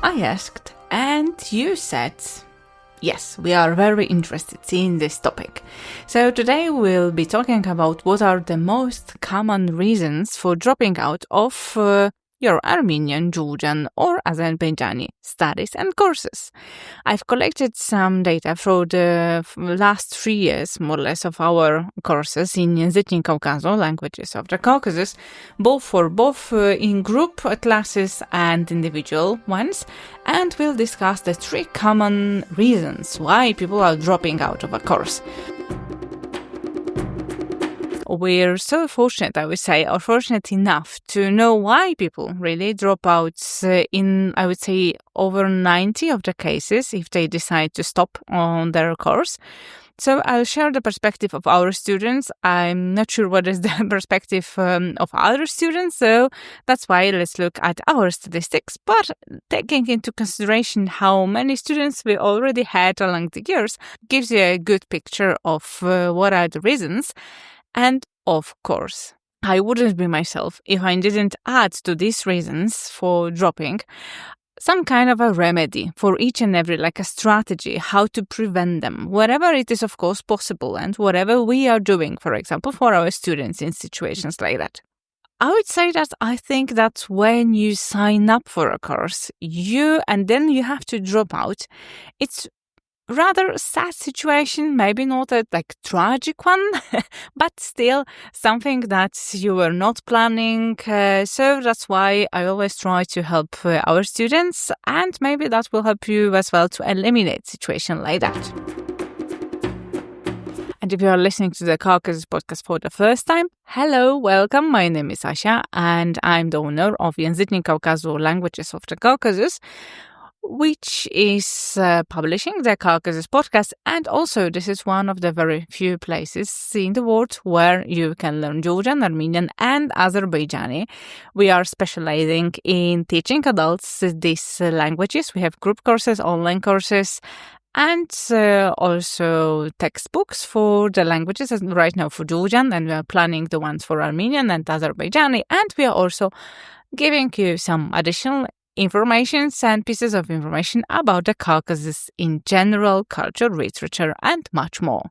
I asked, and you said, yes, we are very interested in this topic. So today we'll be talking about what are the most common reasons for dropping out of your Armenian, Georgian or Azerbaijani studies and courses. I've collected some data for the last 3 years, more or less, of our courses in Jezyki Kaukazu, languages of the Caucasus, both in group classes and individual ones, and we'll discuss the 3 common reasons why people are dropping out of a course. We're so fortunate, I would say, or fortunate enough to know why people really drop out in, I would say, over 90 of the cases if they decide to stop on their course. So I'll share the perspective of our students. I'm not sure what is the perspective of other students, so that's why let's look at our statistics. But taking into consideration how many students we already had along the years gives you a good picture of what are the reasons. And of course, I wouldn't be myself if I didn't add to these reasons for dropping some kind of a remedy for each and every, like a strategy, how to prevent them, wherever it is, of course, possible, and whatever we are doing, for example, for our students in situations like that. I would say that I think that when you sign up for a course, and then you have to drop out, it's rather sad situation, maybe not a tragic one, but still something that you were not planning. So that's why I always try to help our students, and maybe that will help you as well to eliminate situation like that. And if you are listening to the Caucasus podcast for the first time, hello, welcome. My name is Asha, and I'm the owner of Jezyki Kaukazu, Languages of the Caucasus, which is publishing the Caucasus podcast. And also, this is one of the very few places in the world where you can learn Georgian, Armenian and Azerbaijani. We are specializing in teaching adults these languages. We have group courses, online courses, and also textbooks for the languages right now for Georgian, and we are planning the ones for Armenian and Azerbaijani. And we are also giving you some additional information and pieces of information about the Caucasus in general, culture, literature, and much more.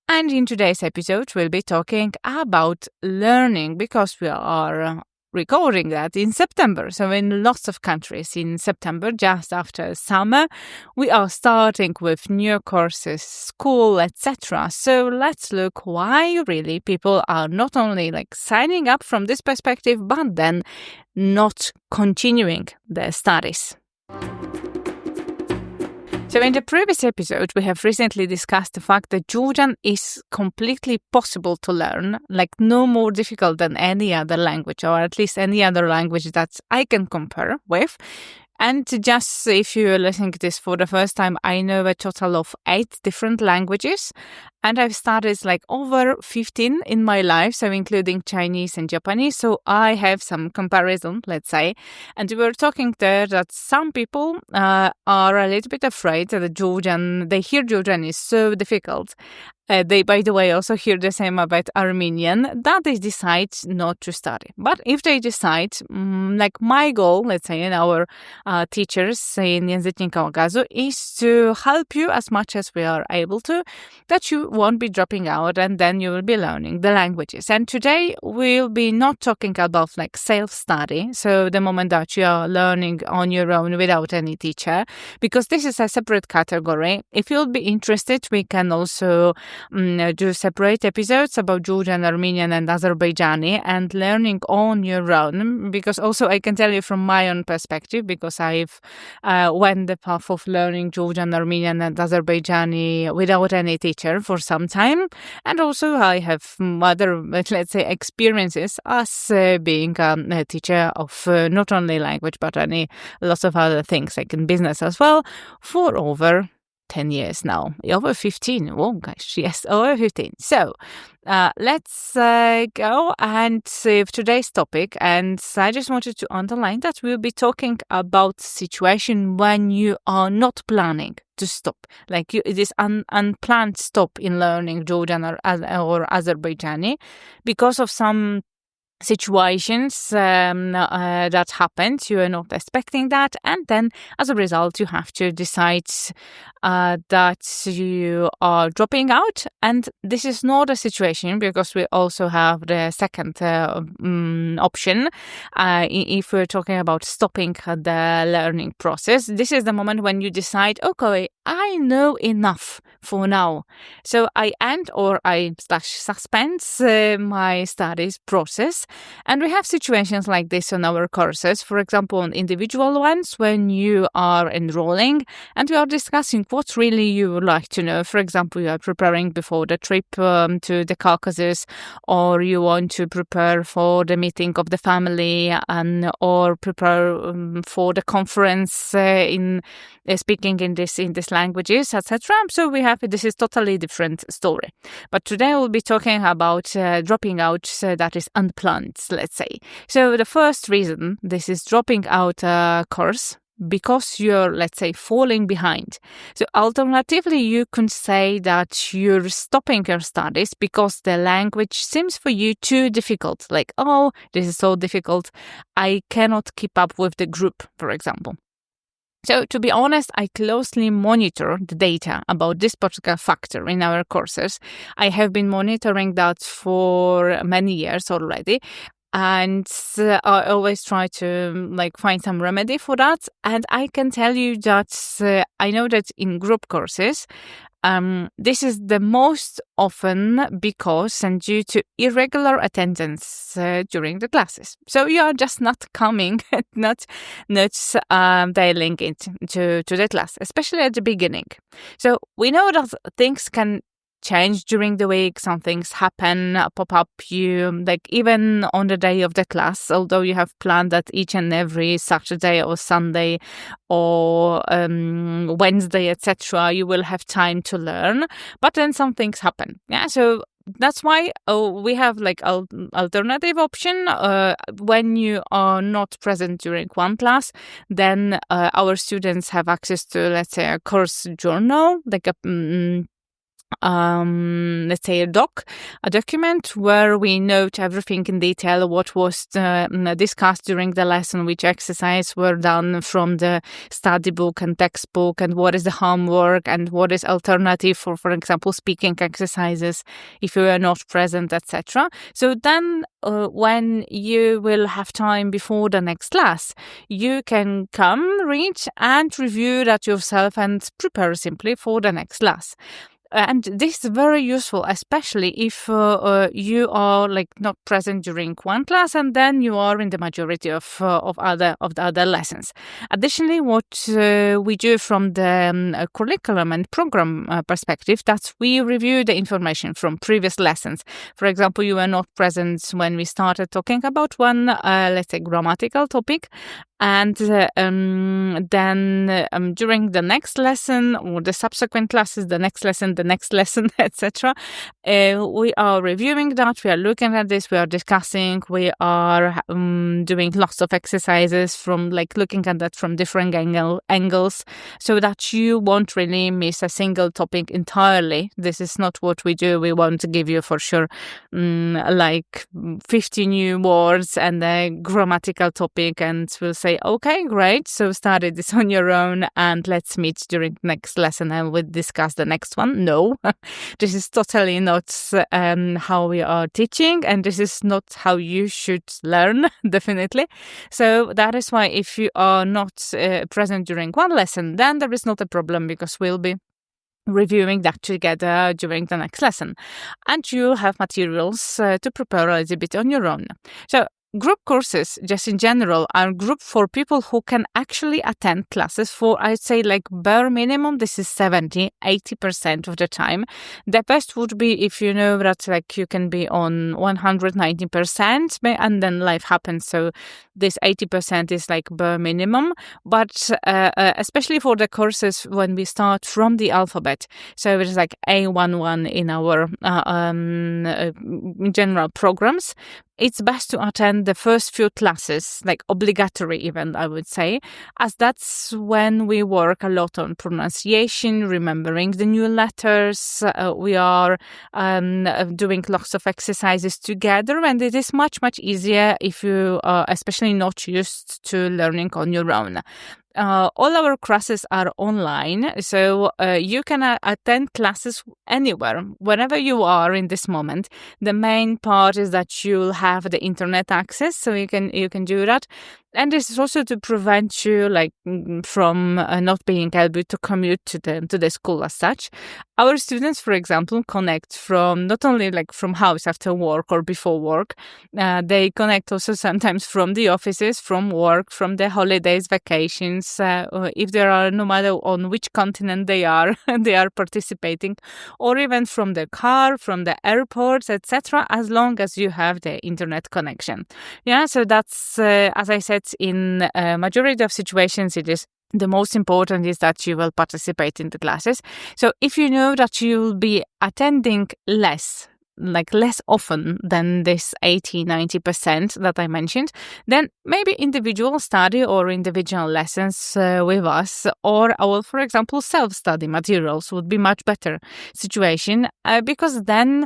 And in today's episode, we'll be talking about learning, because we are recording that in September. So in lots of countries in September, just after summer, we are starting with new courses, school, etc. So let's look why really people are not only signing up from this perspective, but then not continuing their studies. So in the previous episode, we have recently discussed the fact that Georgian is completely possible to learn, no more difficult than any other language, or at least any other language that I can compare with. And just if you're listening to this for the first time, I know a total of 8 different languages, and I've studied over 15 in my life, so including Chinese and Japanese. So I have some comparison, let's say. And we were talking there that some people are a little bit afraid that they hear Georgian is so difficult. They, by the way, also hear the same about Armenian, that they decide not to study. But if they decide, my goal, let's say, in our teachers in Jezyki Kaukazu, is to help you as much as we are able to, that you won't be dropping out, and then you will be learning the languages. And today we'll be not talking about self-study, so the moment that you are learning on your own without any teacher, because this is a separate category. If you'll be interested, we can also do separate episodes about Georgian, Armenian and Azerbaijani and learning on your own, because also I can tell you from my own perspective, because I've went the path of learning Georgian, Armenian and Azerbaijani without any teacher for some time, and also I have other, let's say, experiences as being a teacher of not only language but lots of other things, in business as well, for over 10 years now, over 15. Oh gosh, yes, over 15. So let's go and save today's topic. And I just wanted to underline that we'll be talking about situation when you are not planning to stop. It is unplanned stop in learning Georgian or Azerbaijani because of some situations that happened. You are not expecting that, and then as a result you have to decide that you are dropping out. And this is not a situation, because we also have the second option. If we're talking about stopping the learning process, this is the moment when you decide, okay, I know enough for now, so I end or I suspend my studies process. And we have situations like this on our courses, for example, on individual ones, when you are enrolling and we are discussing what really you would like to know. For example, you are preparing before the trip to the Caucasus, or you want to prepare for the meeting of the family, or prepare for the conference in speaking in this languages, etc. So this is totally different story. But today we'll be talking about dropping out that is unplanned, let's say. So the first reason this is dropping out a course because you're, let's say, falling behind. So alternatively, you can say that you're stopping your studies because the language seems for you too difficult. Like, oh, this is so difficult, I cannot keep up with the group, for example. So to be honest, I closely monitor the data about this particular factor in our courses. I have been monitoring that for many years already. And I always try to find some remedy for that. And I can tell you that I know that in group courses, this is the most often because and due to irregular attendance during the classes. So you are just not coming, not dialing into the class, especially at the beginning. So we know that things can change during the week. Some things happen, pop up, you even on the day of the class, although you have planned that each and every Saturday or Sunday or Wednesday, etc., you will have time to learn, but then some things happen. So that's why we have alternative option. When you are not present during one class, then our students have access to, let's say, a course journal, let's say a document where we note everything in detail, what was discussed during the lesson, which exercise were done from the study book and textbook, and what is the homework, and what is alternative for example, speaking exercises if you are not present, etc. So then when you will have time before the next class, you can read and review that yourself and prepare simply for the next class. And this is very useful, especially if you are not present during one class and then you are in the majority of the other lessons. Additionally, what we do from the curriculum and program perspective, that we review the information from previous lessons. For example, you were not present when we started talking about one, let's say, grammatical topic. And then during the next lesson or the subsequent classes, the next lesson, etc., we are reviewing that, we are looking at this, we are discussing, we are doing lots of exercises from looking at that from different angles, so that you won't really miss a single topic entirely. This is not what we do. We want to give you for sure 50 new words and a grammatical topic, and we'll say, okay, great, so study this on your own and let's meet during next lesson and we'll discuss the next one. No, this is totally not how we are teaching, and this is not how you should learn, definitely. So that is why if you are not present during one lesson, then there is not a problem, because we'll be reviewing that together during the next lesson, and you'll have materials to prepare a little bit on your own. So group courses, just in general, are group for people who can actually attend classes for, I'd say, bare minimum. This is 70-80% of the time. The best would be if you know that you can be on 190%, and then life happens. So this 80% is bare minimum. But especially for the courses when we start from the alphabet, so it's A11 in our general programs. it's best to attend the first few classes, like obligatory even, I would say, as that's when we work a lot on pronunciation, remembering the new letters. We are doing lots of exercises together, and it is much, much easier if you are especially not used to learning on your own. All our classes are online, so you can attend classes anywhere, wherever you are in this moment. The main part is that you'll have the internet access, so you can do that. And this is also to prevent you from not being able to commute to the school as such. Our students, for example, connect from not only from house after work or before work, they connect also sometimes from the offices, from work, from the holidays, vacations. If there are, no matter on which continent they are, they are participating, or even from the car, from the airports, etc. As long as you have the internet connection. Yeah, so that's as I said, in a majority of situations, it is the most important is that you will participate in the classes. So if you know that you'll be attending less often than this 80-90% that I mentioned, then maybe individual study or individual lessons with us, or our, for example, self-study materials would be much better situation, because then,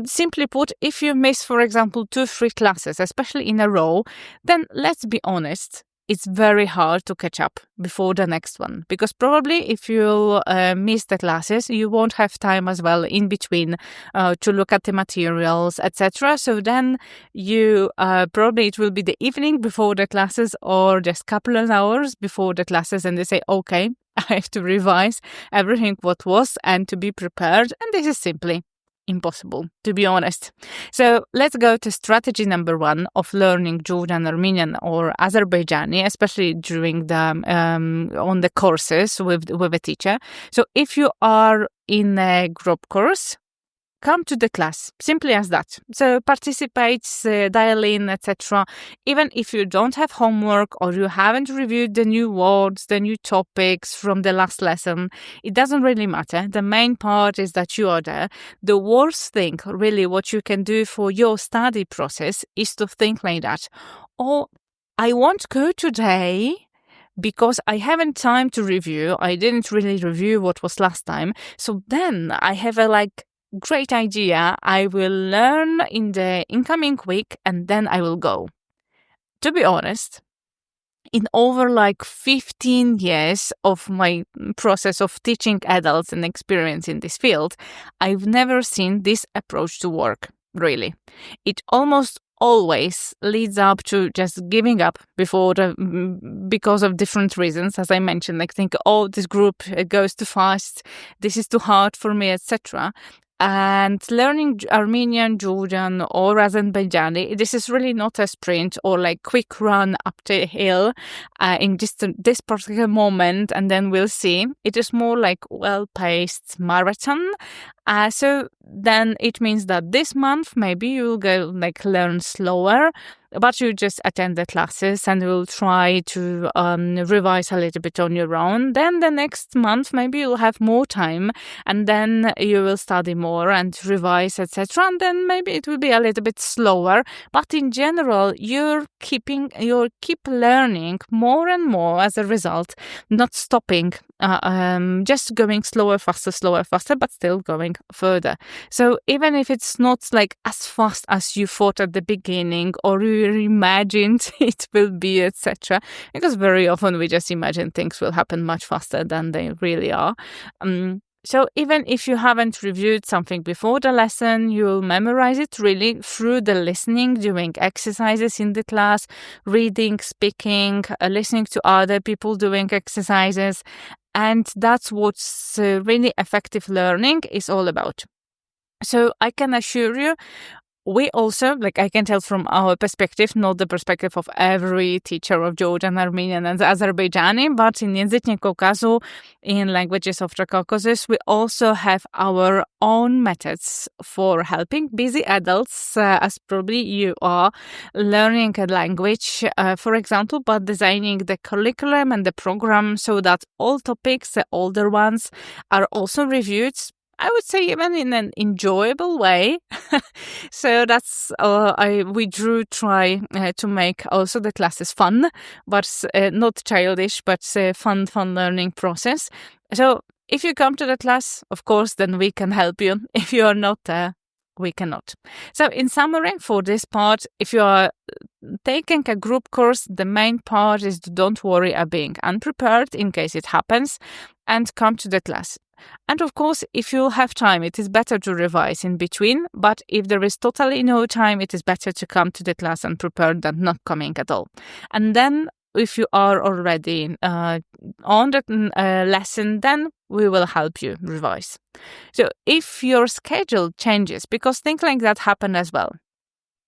simply put, if you miss, for example, 2-3 classes, especially in a row, then let's be honest, it's very hard to catch up before the next one, because probably if you miss the classes, you won't have time as well in between to look at the materials, etc. So then you probably it will be the evening before the classes, or just a couple of hours before the classes, and they say, okay, I have to revise everything what was and to be prepared, and this is simply impossible, to be honest. So let's go to strategy number 1 of learning Georgian, Armenian, or Azerbaijani, especially during the on the courses with a teacher. So if you are in a group course, come to the class, simply as that. So participate, dial in, etc. Even if you don't have homework or you haven't reviewed the new words, the new topics from the last lesson, it doesn't really matter. The main part is that you are there. The worst thing, really, what you can do for your study process is to think like that. Oh, I won't go today because I haven't time to review. I didn't really review what was last time. So then I have a great idea. I will learn in the incoming week and then I will go. To be honest, in over 15 years of my process of teaching adults and experience in this field, I've never seen this approach to work, really. It almost always leads up to just giving up because of different reasons, as I mentioned, think, oh, this group goes too fast, this is too hard for me, etc. And learning Armenian, Georgian, or Azerbaijani, this is really not a sprint or quick run up the hill in just this particular moment, and then we'll see. It is more well-paced marathon. So then it means that this month maybe you'll go learn slower, but you just attend the classes and you'll try to revise a little bit on your own. Then the next month maybe you'll have more time, and then you will study more and revise, etc. And then maybe it will be a little bit slower. But in general, you'll keep learning more and more as a result, not stopping, just going slower, faster, but still going further. So even if it's not as fast as you thought at the beginning or you imagined it will be, etc., because very often we just imagine things will happen much faster than they really are. So even if you haven't reviewed something before the lesson, you'll memorize it really through the listening, doing exercises in the class, reading, speaking, listening to other people doing exercises. And that's what's really effective learning is all about. So I can assure you, we also, I can tell from our perspective, not the perspective of every teacher of Georgian, Armenian, and Azerbaijani, but in Jezyki Kaukazu, in languages of the Caucasus, we also have our own methods for helping busy adults, as probably you are, learning a language, for example, by designing the curriculum and the program so that all topics, the older ones, are also reviewed I would say even in an enjoyable way. So that's we do try to make also the classes fun, but not childish, but fun learning process. So if you come to the class, of course, then we can help you. If you are not there, we cannot. So in summary, for this part, if you are taking a group course, the main part is don't worry about being unprepared in case it happens, and come to the class. And of course, if you have time, it is better to revise in between. But if there is totally no time, it is better to come to the class and prepare than not coming at all. And then if you are already on the lesson, then we will help you revise. So if your schedule changes, because things like that happen as well.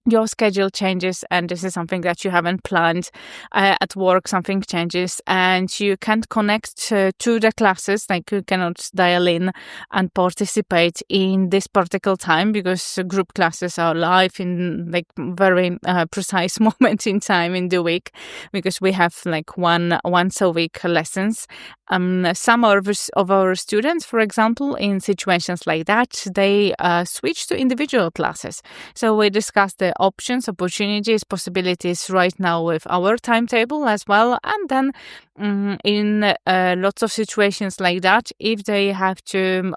Your schedule changes and this is something that you haven't planned at work, something changes and you can't connect to the classes, like you cannot dial in and participate in this particular time because group classes are live in like very precise moment in time in the week, because we have like once a week lessons. Some of our students, for example, in situations like that, they switch to individual classes. So we discuss the options, opportunities, possibilities right now with our timetable as well. And then in lots of situations like that, if they have to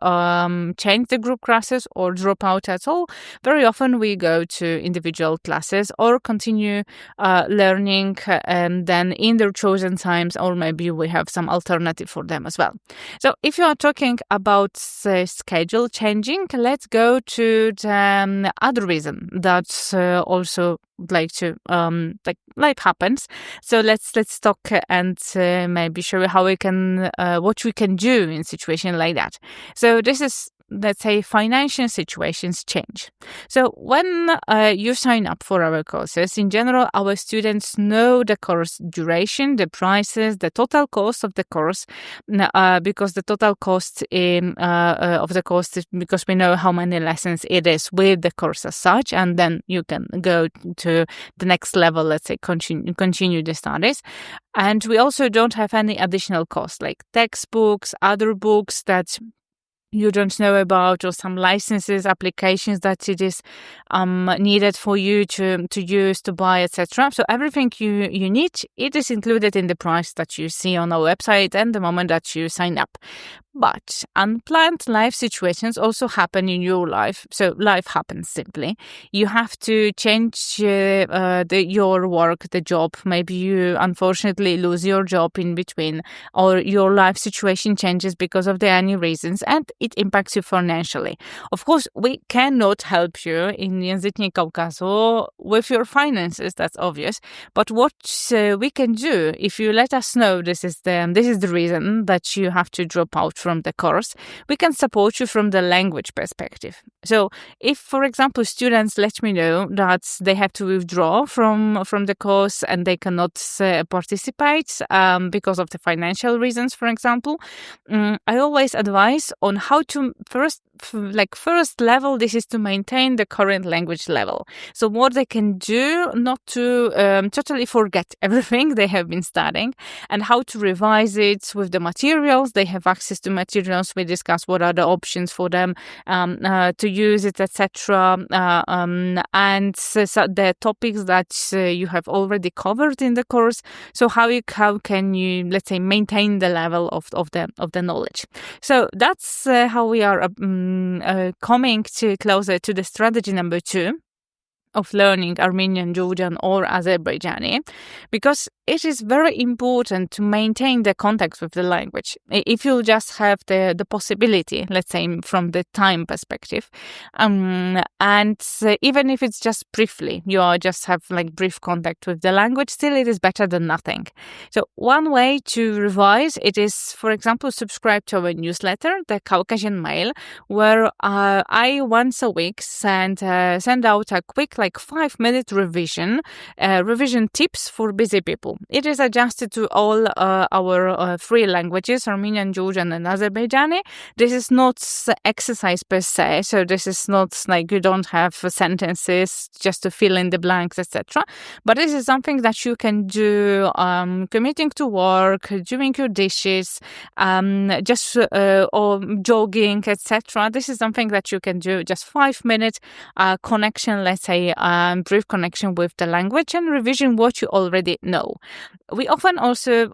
change the group classes or drop out at all, very often we go to individual classes or continue learning and then in their chosen times, or maybe we have some alternative for them as well. So if you are talking about schedule changing, let's go to the other reason that's also like to like life happens. So let's talk and maybe show you how we can what we can do in situation like that. So this is, let's say, financial situations change. So when you sign up for our courses, in general, our students know the course duration, the prices, the total cost of the course, because the total cost of the course is because we know how many lessons it is with the course as such, and then you can go to the next level, let's say, continue the studies. And we also don't have any additional costs like textbooks, other books that you don't know about, or some licenses, applications that it is needed for you to use, to buy, etc. So everything you need, it is included in the price that you see on our website and the moment that you sign up. But unplanned life situations also happen in your life. So life happens simply. You have to change your work, the job. Maybe you unfortunately lose your job in between, or your life situation changes because of any reasons, and it impacts you financially. Of course, we cannot help you in Jezyki Kaukazu with your finances. That's obvious. But what we can do, if you let us know this is the reason that you have to drop out from the course, we can support you from the language perspective. So if, for example, students let me know that they have to withdraw from the course and they cannot participate because of the financial reasons, for example, I always advise on how to first level, this is to maintain the current language level. So what they can do, not to totally forget everything they have been studying, and how to revise it with the materials. They have access to materials. We discuss what are the options for them to use it, etc. And so the topics that you have already covered in the course. So how can you, let's say, maintain the level of the knowledge? So that's how we are coming to closer to the strategy number 2 of learning Armenian, Georgian or Azerbaijani, because it is very important to maintain the contact with the language. If you just have the possibility, let's say from the time perspective, and even if it's just briefly, you just have like brief contact with the language, still it is better than nothing. So one way to revise it is, for example, subscribe to our newsletter, the Caucasian Mail, where I once a week send out a quick 5-minute revision tips for busy people. available. It is adjusted to all our three languages, Armenian, Georgian, and Azerbaijani. This is not exercise per se, so this is not like you don't have sentences just to fill in the blanks, etc. But this is something that you can do commuting to work, doing your dishes, or jogging, etc. This is something that you can do just 5 minutes connection, let's say, brief connection with the language and revision what you already know. We often also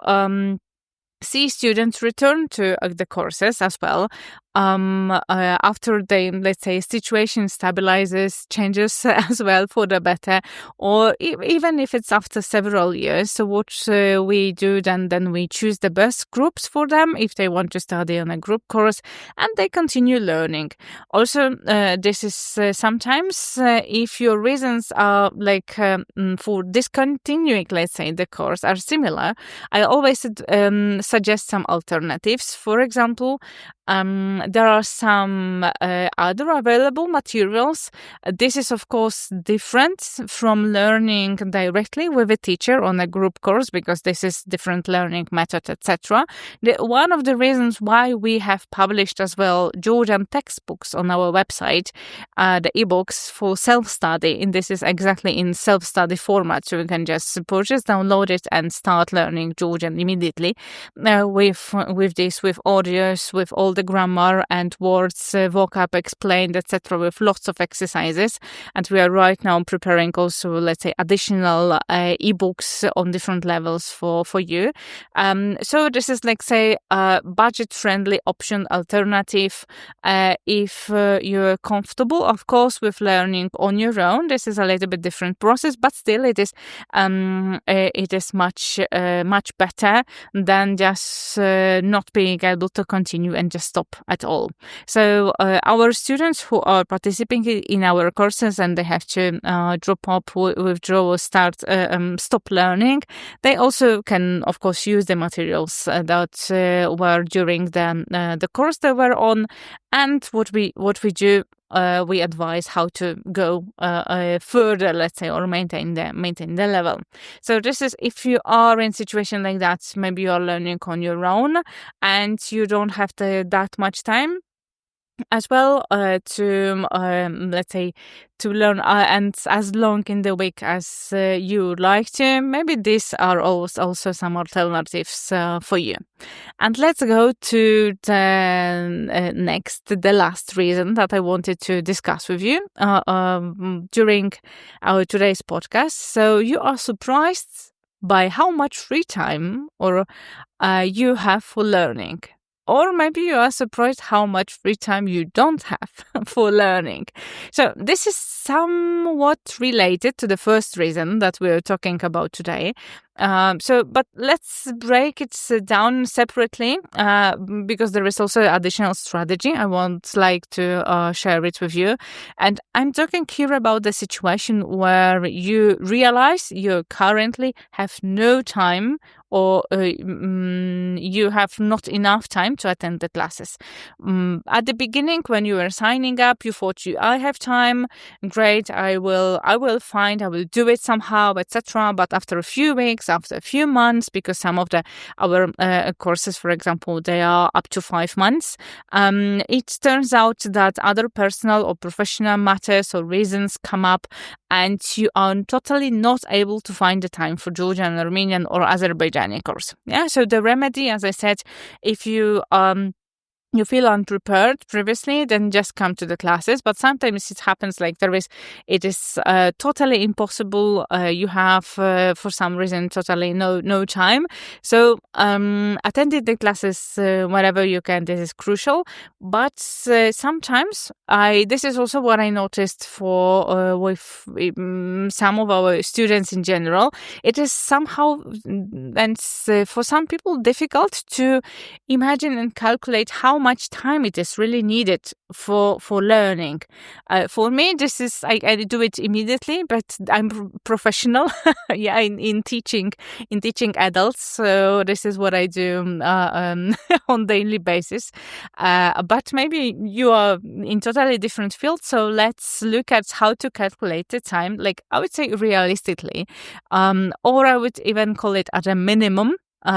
see students return to the courses as well after they, let's say, situation stabilizes, changes as well for the better, or even if it's after several years. So what we do then we choose the best groups for them if they want to study on a group course, and they continue learning. Also, this is sometimes if your reasons are for discontinuing, let's say, the course are similar, I always suggest some alternatives. For example, there are some other available materials. This is, of course, different from learning directly with a teacher on a group course, because this is different learning method, etc. One of the reasons why we have published as well Georgian textbooks on our website, the ebooks for self-study, and this is exactly in self-study format, so you can just purchase, download it, and start learning Georgian immediately with audios, with all the grammar and words, vocab explained, etc., with lots of exercises. And we are right now preparing also, let's say, additional ebooks on different levels for you. So this is, like, say, a budget-friendly option alternative if you're comfortable, of course, with learning on your own. This is a little bit different process, but still it is much better than just not being able to continue and just stop at all. So our students who are participating in our courses and they have to drop up, withdraw, stop learning, they also can, of course, use the materials that were during the course they were on. And what we do, we advise how to go further, let's say, or maintain the level. So this is if you are in a situation like that, maybe you are learning on your own and you don't have that much time as well to let's say, to learn and as long in the week as you would like to. Maybe these are also some alternatives for you. And let's go to the last reason that I wanted to discuss with you during our today's podcast. So you are surprised by how much free time you have for learning. Or maybe you are surprised how much free time you don't have for learning. So this is somewhat related to the first reason that we're talking about today. But let's break it down separately because there is also additional strategy I would like to share it with you. And I'm talking here about the situation where you realize you currently have no time or you have not enough time to attend the classes. At the beginning, when you were signing up, you thought I have time, great, I will do it somehow, etc. But after a few weeks, after a few months, because some of our courses, for example, they are up to 5 months, it turns out that other personal or professional matters or reasons come up, and you are totally not able to find the time for Georgian, Armenian, or Azerbaijani course. Yeah, so the remedy, as I said, if you feel unprepared previously, then just come to the classes. But sometimes it happens like it is totally impossible. You have, for some reason, totally no time. So attending the classes wherever you can, this is crucial. But sometimes this is also what I noticed with some of our students in general. It is somehow, and for some people, difficult to imagine and calculate how how much time it is really needed for learning. For me, this is I do it immediately, but I'm professional, in teaching adults. So this is what I do on daily basis. But maybe you are in totally different field. So let's look at how to calculate the time. Like I would say realistically, or I would even call it at a minimum.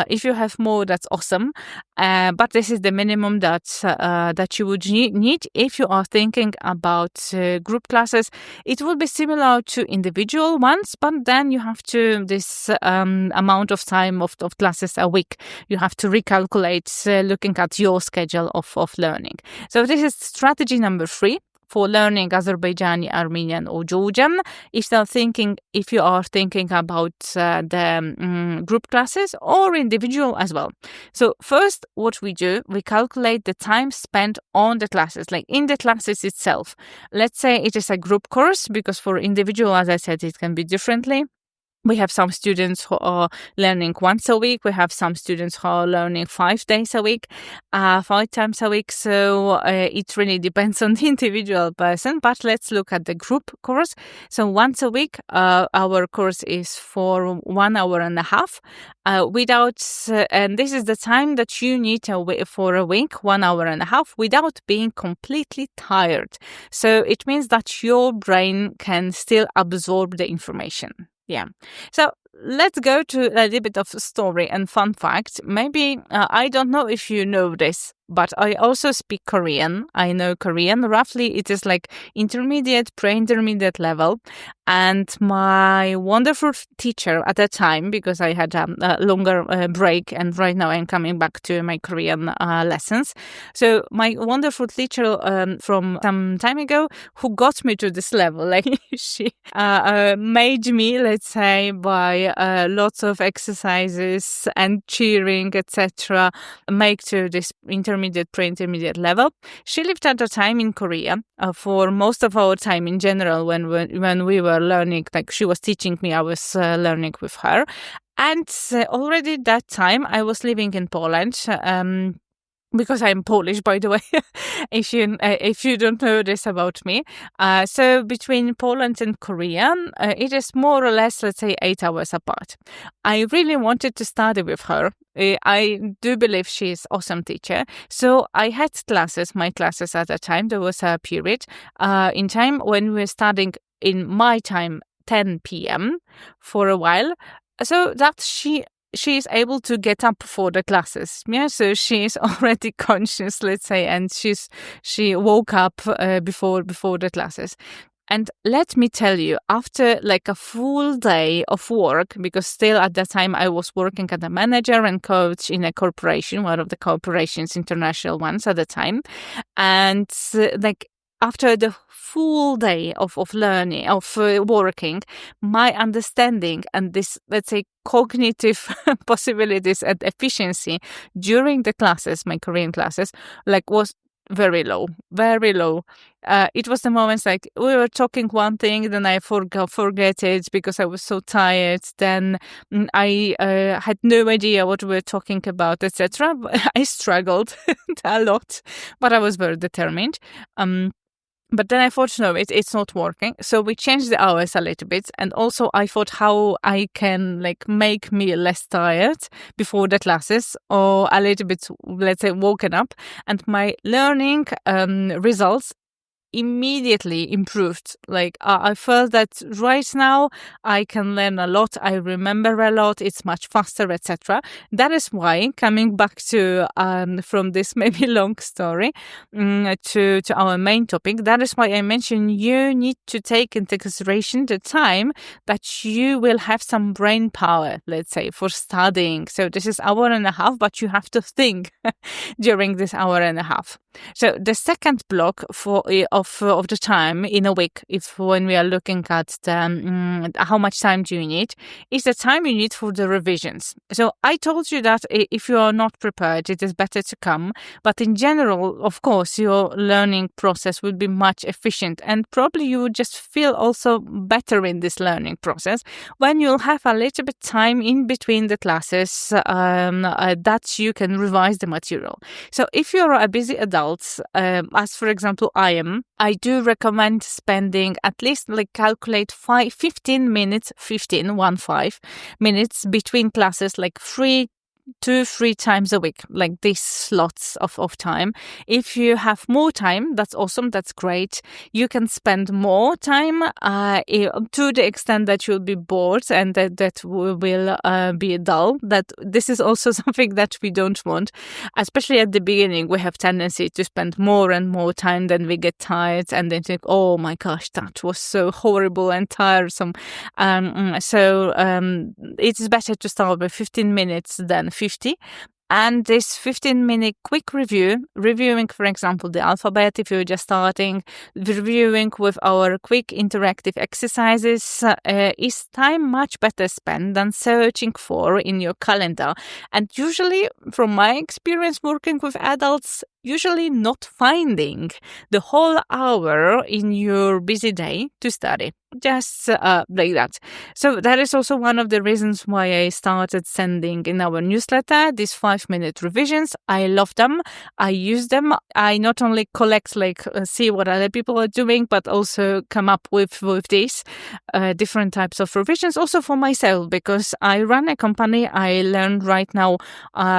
If you have more, that's awesome. But this is the minimum that you would need if you are thinking about group classes. It will be similar to individual ones, but then you have to this amount of time of classes a week. You have to recalculate looking at your schedule of learning. So this is strategy number 3. For learning Azerbaijani, Armenian, or Georgian, if you are thinking about the group classes or individual as well. So first, what we do, we calculate the time spent on the classes, like in the classes itself. Let's say it is a group course, because for individual, as I said, it can be differently. We have some students who are learning once a week. We have some students who are learning 5 days a week, 5 times a week. So it really depends on the individual person. But let's look at the group course. So once a week, our course is for 1 hour and a half. And this is the time that you need for a week, 1 hour and a half, without being completely tired. So it means that your brain can still absorb the information. Yeah. So let's go to a little bit of story and fun fact. Maybe, I don't know if you know this, but I also speak Korean. I know Korean. Roughly, it is like intermediate, pre-intermediate level. And my wonderful teacher at that time, because I had a longer break, and right now I'm coming back to my Korean lessons. So my wonderful teacher from some time ago, who got me to this level, like she made me, let's say, by lots of exercises and cheering, etc., make to this intermediate, pre-intermediate level. She lived at the time in Korea for most of our time in general when we were learning. Like she was teaching me, I was learning with her. And already that time I was living in Poland. Because I'm Polish, by the way, if you don't know this about me. So between Poland and Korea, it is more or less, let's say, 8 hours apart. I really wanted to study with her. I do believe she is an awesome teacher. So I had my classes at that time. There was a period in time when we were studying in my time, 10 p.m. for a while. So that she is able to get up for the classes. Yeah, so she is already conscious, let's say, and she woke up before the classes. And let me tell you, after like a full day of work, because still at that time I was working as a manager and coach in a corporation, one of the corporations, international ones at the time, and after the full day of learning, of working, my understanding and this, let's say, cognitive possibilities and efficiency during the classes, my Korean classes, was very low, very low. It was the moments like we were talking one thing, then I forget it because I was so tired. Then I had no idea what we were talking about, etc. I struggled a lot, but I was very determined. But then I thought, no, it's not working. So we changed the hours a little bit. And also I thought how I can make me less tired before the classes, or a little bit, let's say, woken up. And my learning results immediately improved. I felt that right now I can learn a lot, I remember a lot, it's much faster, etc. That is why, coming back to from this maybe long story to our main topic, that is why I mentioned you need to take into consideration the time that you will have some brain power, let's say, for studying. So this is 1.5 hours, but you have to think during this 1.5 hours. So the second block of the time in a week, if when we are looking at how much time do you need, is the time you need for the revisions. So I told you that if you are not prepared, it is better to come. But in general, of course, your learning process would be much efficient, and probably you would just feel also better in this learning process when you'll have a little bit time in between the classes that you can revise the material. So if you're a busy adult, as for example I am, I do recommend spending at least calculate 15 minutes between classes, like 2-3 times a week, like these slots of time. If you have more time, that's awesome, that's great. You can spend more time to the extent that you'll be bored and that will be dull. That this is also something that we don't want, especially at the beginning. We have tendency to spend more and more time, then we get tired and then think, oh my gosh, that was so horrible and tiresome. So it's better to start with 15 minutes than 50. And this 15-minute quick reviewing, for example, the alphabet, if you're just starting, reviewing with our quick interactive exercises, is time much better spent than searching for in your calendar. And usually, from my experience working with adults, usually not finding the whole hour in your busy day to study. Just like that. So that is also one of the reasons why I started sending in our newsletter these 5-minute revisions. I love them. I use them. I not only collect, see what other people are doing, but also come up with these different types of revisions also for myself, because I run a company. I learned right now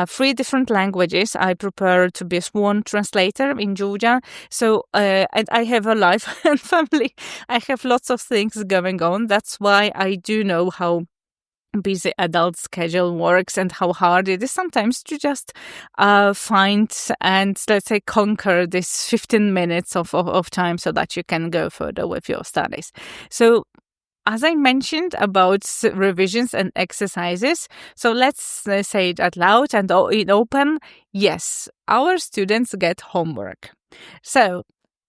3 different languages. I prepare to be a sworn translator in Georgia. So, and I have a life and family. I have lots of things going on. That's why I do know how busy adult schedule works and how hard it is sometimes to just find and, let's say, conquer this 15 minutes of time so that you can go further with your studies. So as I mentioned about revisions and exercises, so let's say it out loud and in open. Yes, our students get homework. So,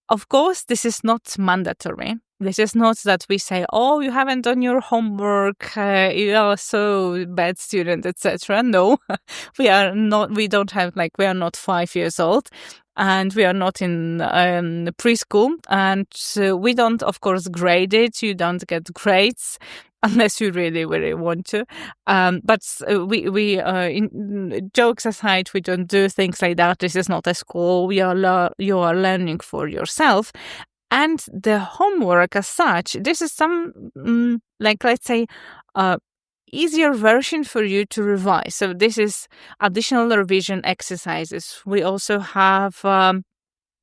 of course, this is not mandatory. This is not that we say, oh, you haven't done your homework, you are so bad student, etc. No, we are not. We don't have we are not 5 years old. And we are not in preschool, and we don't, of course, grade it. You don't get grades unless you really, really want to. But we in jokes aside, we don't do things like that. This is not a school. You are learning for yourself. And the homework as such, this is some, let's say, easier version for you to revise. So this is additional revision exercises. We also have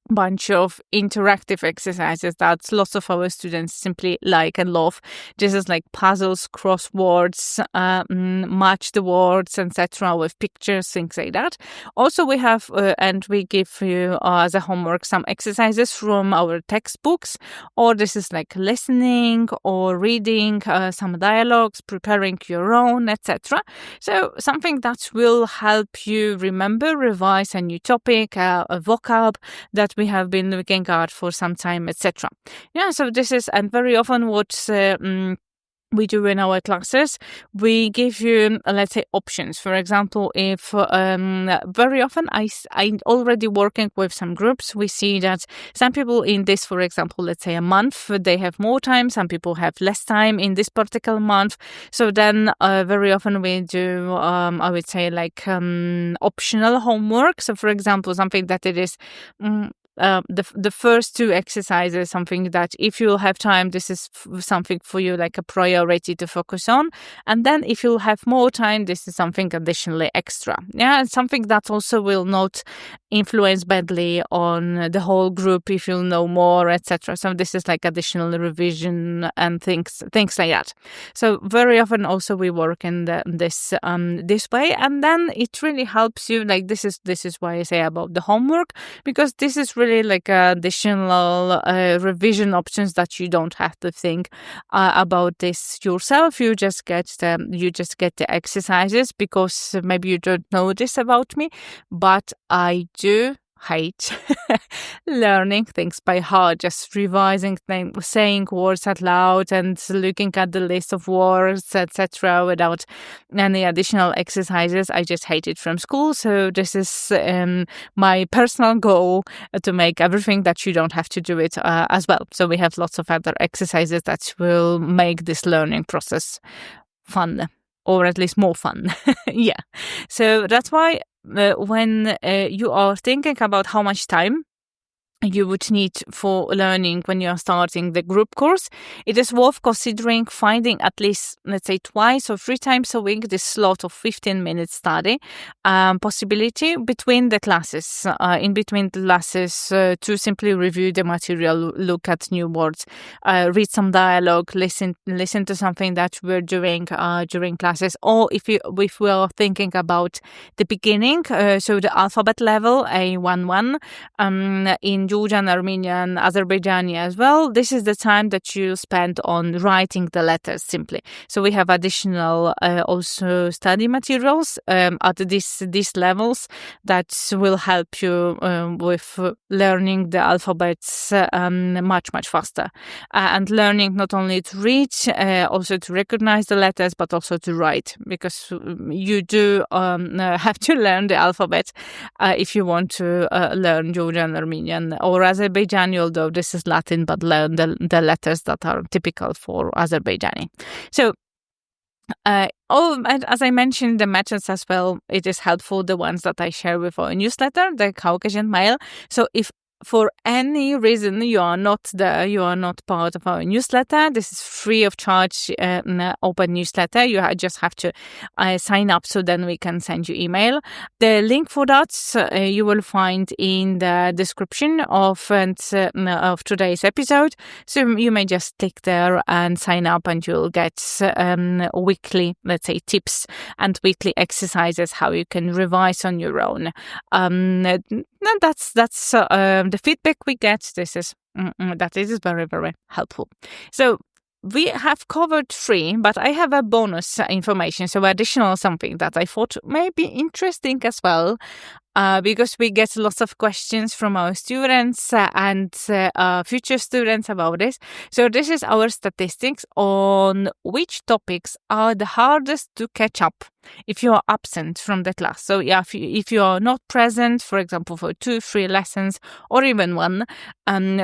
bunch of interactive exercises that lots of our students simply like and love. This is like puzzles, crosswords, match the words, etc. with pictures, things like that. Also, we have and we give you as a homework some exercises from our textbooks, or this is like listening or reading some dialogues, preparing your own, etc. So something that will help you remember, revise a new topic, a vocab that we have been looking at for some time, etc. Yeah, so this is, and very often what we do in our classes, we give you, let's say, options. For example, if very often I'm already working with some groups, we see that some people in this, for example, let's say a month, they have more time. Some people have less time in this particular month. So then very often we do, I would say, optional homework. So for example, something that it is the first 2 exercises, something that if you'll have time, this is something for you, like a priority to focus on. And then if you'll have more time, this is something additionally extra. Yeah, and something that also will not influence badly on the whole group if you'll know more, etc. So this is like additional revision and things like that. So very often also we work in this way, and then it really helps you. Like this is why I say about the homework, because this is really like additional revision options that you don't have to think about this yourself. You just get the exercises, because maybe you don't know this about me, but I do hate learning things by heart, just revising things, saying words out loud and looking at the list of words, etc., without any additional exercises. I just hate it from school. So this is my personal goal, to make everything that you don't have to do it as well. So we have lots of other exercises that will make this learning process fun, or at least more fun. Yeah. So that's why when you are thinking about how much time you would need for learning when you're starting the group course, it is worth considering finding at least, let's say, 2 or 3 times a week this slot of 15-minute study possibility between the classes, in between the classes, to simply review the material, look at new words, read some dialogue, listen to something that we're doing during classes. Or if we are thinking about the beginning, so the alphabet level, A11, in Georgian, Armenian, Azerbaijani as well, this is the time that you spend on writing the letters simply. So we have additional also study materials at these levels that will help you with learning the alphabets much faster, and learning not only to read, also to recognize the letters, but also to write, because you do have to learn the alphabet if you want to learn Georgian, Armenian, or Azerbaijani, although this is Latin, but learn the letters that are typical for Azerbaijani. So, and as I mentioned, the methods as well, it is helpful, the ones that I share with our newsletter, the Caucasian Mail. So if for any reason you are not there, you are not part of our newsletter, this is free of charge, open newsletter. You just have to sign up, so then we can send you email. The link for that you will find in the description of today's episode. So you may just click there and sign up, and you'll get weekly, let's say, tips and weekly exercises how you can revise on your own. That's the feedback we get. This is very, very helpful. So we have covered 3, but I have a bonus information, so additional something that I thought may be interesting as well, because we get lots of questions from our students and future students about this. So this is our statistics on which topics are the hardest to catch up if you are absent from the class. So yeah, if you are not present, for example, for 2-3 lessons or even 1,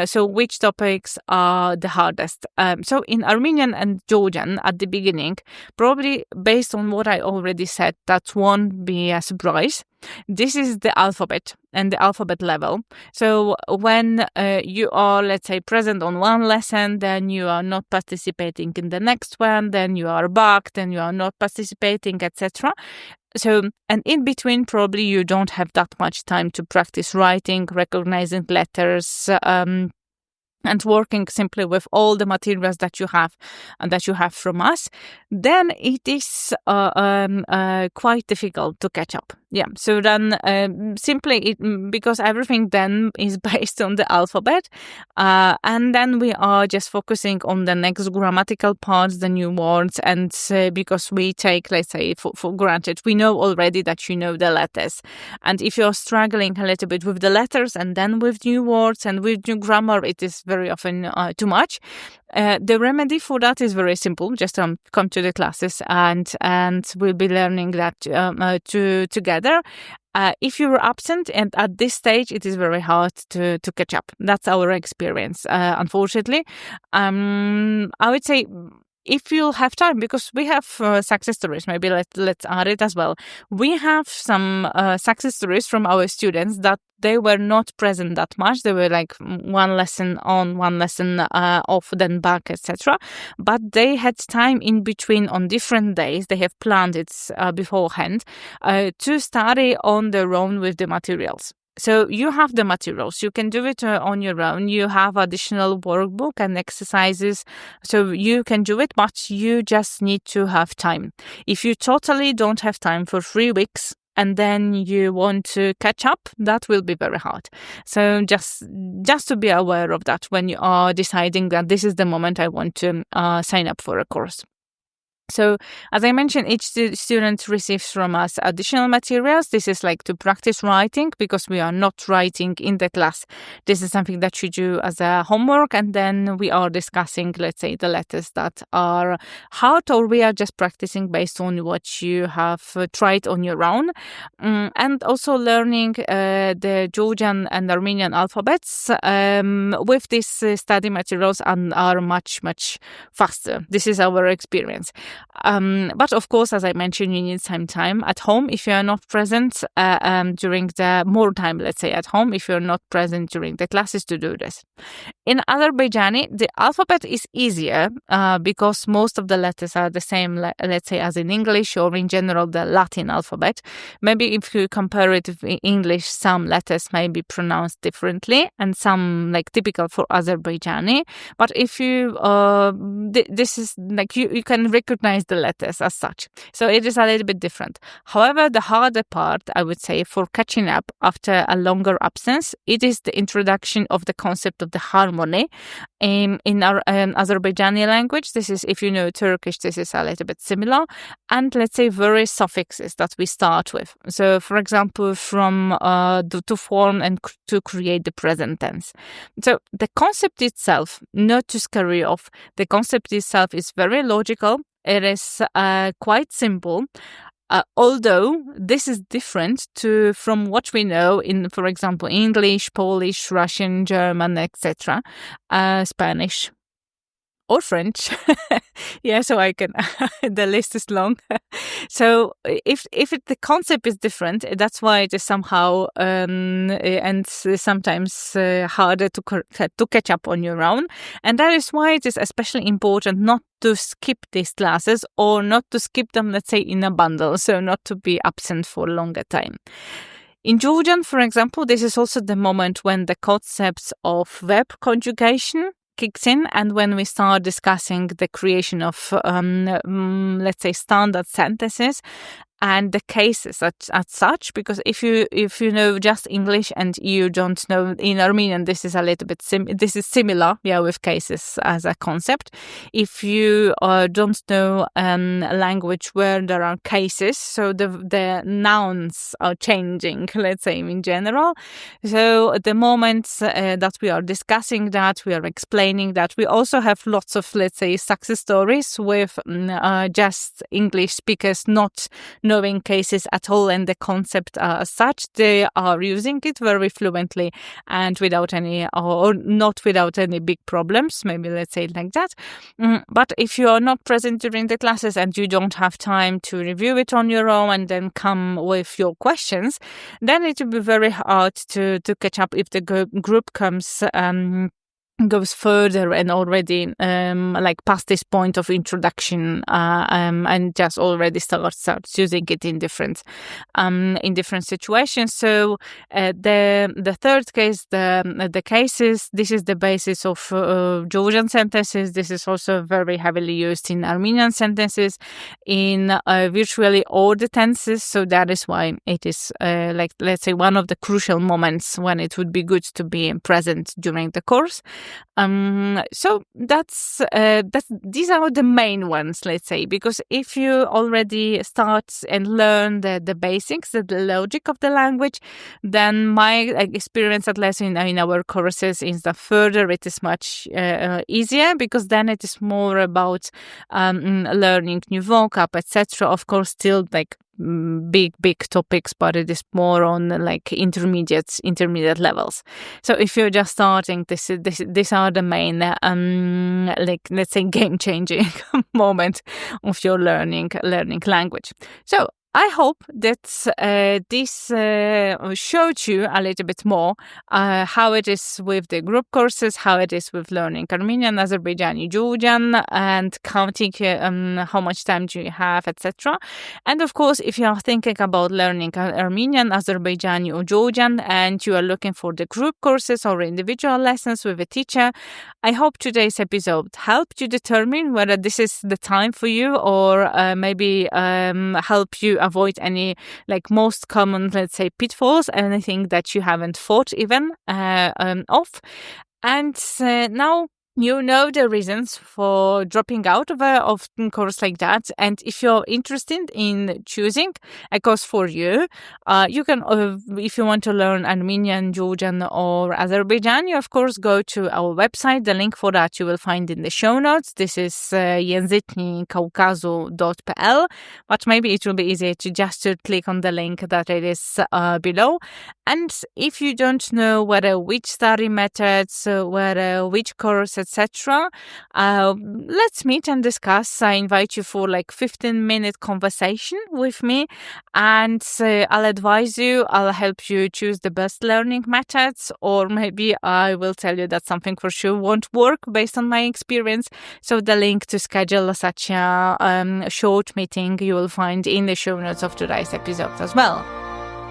so which topics are the hardest? So in Armenian and Georgian at the beginning, probably based on what I already said, that won't be a surprise. This is the alphabet and the alphabet level. So when you are, let's say, present on one lesson, then you are not participating in the next one, then you are back, then you are not participating, etc. So, and in between, probably you don't have that much time to practice writing, recognizing letters, and working simply with all the materials that you have and that you have from us, then it is quite difficult to catch up. Yeah. So then simply because everything then is based on the alphabet, and then we are just focusing on the next grammatical parts, the new words, and because we take, let's say, for granted, we know already that you know the letters. And if you're struggling a little bit with the letters and then with new words and with new grammar, it is very often too much. The remedy for that is very simple. Just come to the classes and we'll be learning that together. If you're absent, and at this stage, it is very hard to catch up. That's our experience, unfortunately. I would say, if you'll have time, because we have success stories, maybe let's add it as well. We have some success stories from our students that they were not present that much. They were like 1 lesson on, 1 lesson off, then back, etc. But they had time in between on different days. They have planned it beforehand to study on their own with the materials. So you have the materials, you can do it on your own. You have additional workbook and exercises, so you can do it, but you just need to have time. If you totally don't have time for 3 weeks and then you want to catch up, that will be very hard. So just to be aware of that when you are deciding that this is the moment I want to sign up for a course. So, as I mentioned, each student receives from us additional materials. This is like to practice writing, because we are not writing in the class. This is something that you do as a homework, and then we are discussing, let's say, the letters that are hard, or we are just practicing based on what you have tried on your own. And also learning the Georgian and Armenian alphabets with these study materials are much, much faster. This is our experience. But of course, as I mentioned, you need some time at home if you are not present during the more time, let's say, at home if you're not present during the classes to do this. In Azerbaijani, the alphabet is easier because most of the letters are the same, let's say, as in English or in general the Latin alphabet. Maybe if you compare it with English, some letters may be pronounced differently and some like typical for Azerbaijani. But if you, this is like you can recognize the letters as such. So it is a little bit different. However, the harder part, I would say, for catching up after a longer absence, it is the introduction of the concept of the harmony in our Azerbaijani language. This is, if you know Turkish, this is a little bit similar. And let's say various suffixes that we start with. So, for example, from to form and to create the present tense. So the concept itself, not to scare you off, the concept itself is very logical. It is quite simple, although this is different from what we know in, for example, English, Polish, Russian, German, etc., Spanish, or French. Yeah, so I can, the list is long. So if the concept is different, that's why it is somehow and sometimes harder to catch up on your own. And that is why it is especially important not to skip these classes or not to skip them, let's say, in a bundle. So not to be absent for a longer time. In Georgian, for example, this is also the moment when the concepts of verb conjugation kicks in, and when we start discussing the creation of, let's say, standard sentences and the cases as such, because if you know just English and you don't know in Armenian, this is a little bit this is similar, with cases as a concept. If you don't know a language where there are cases, so the nouns are changing, let's say, in general. So at the moment that we are discussing that, we are explaining that, we also have lots of, let's say, success stories with just English speakers not knowing cases at all, and the concept as such, they are using it very fluently and without any, or not without any big problems, maybe let's say it like that. But if you are not present during the classes and you don't have time to review it on your own and then come with your questions, then it will be very hard to catch up if the group goes further and already like past this point of introduction and just already starts using it in different situations. So the third case, the cases, this is the basis of Georgian sentences. This is also very heavily used in Armenian sentences in virtually all the tenses. So that is why it is like, let's say, one of the crucial moments when it would be good to be present during the course. So that's these are the main ones, let's say, because if you already start and learn the basics, the logic of the language, then my experience, at least in our courses, is that further it is much easier, because then it is more about learning new vocab, etc. Of course, still like big topics, but it is more on like intermediate levels. So if you're just starting, these are the main like, let's say, game changing moment of your learning language. So I hope that this showed you a little bit more how it is with the group courses, how it is with learning Armenian, Azerbaijani, Georgian, and counting how much time do you have, etc. And of course, if you are thinking about learning Armenian, Azerbaijani, or Georgian, and you are looking for the group courses or individual lessons with a teacher, I hope today's episode helped you determine whether this is the time for you, or maybe help you avoid any like most common, let's say, pitfalls, anything that you haven't thought even of. And now You know the reasons for dropping out of a course like that, and if you're interested in choosing a course for you, you can, if you want to learn Armenian, Georgian, or Azerbaijani, of course, go to our website. The link for that you will find in the show notes. This is Jezyki Kaukazu.pl, but maybe it will be easier to click on the link that it is below. And if you don't know which study methods, which course, etc., let's meet and discuss. I invite you for 15-minute conversation with me, and I'll advise you, I'll help you choose the best learning methods, or maybe I will tell you that something for sure won't work based on my experience. So the link to schedule such a short meeting you will find in the show notes of today's episode as well.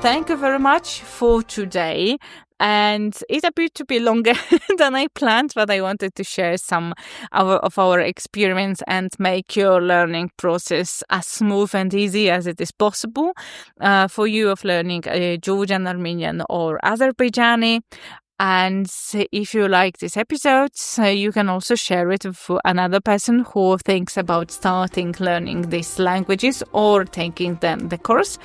Thank you very much for today. And it appeared to be longer than I planned, but I wanted to share some of our experience and make your learning process as smooth and easy as it is possible for you of learning Georgian, Armenian, or Azerbaijani. And if you like this episode, you can also share it with another person who thinks about starting learning these languages or taking the course,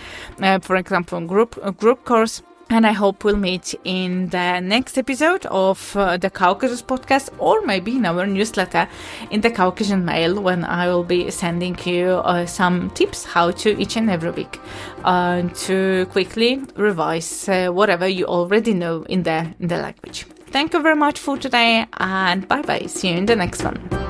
for example, a group course. And I hope we'll meet in the next episode of the Caucasus podcast, or maybe in our newsletter in the Caucasian Mail, when I will be sending you some tips how to each and every week to quickly revise whatever you already know in the language. Thank you very much for today, and bye bye. See you in the next one.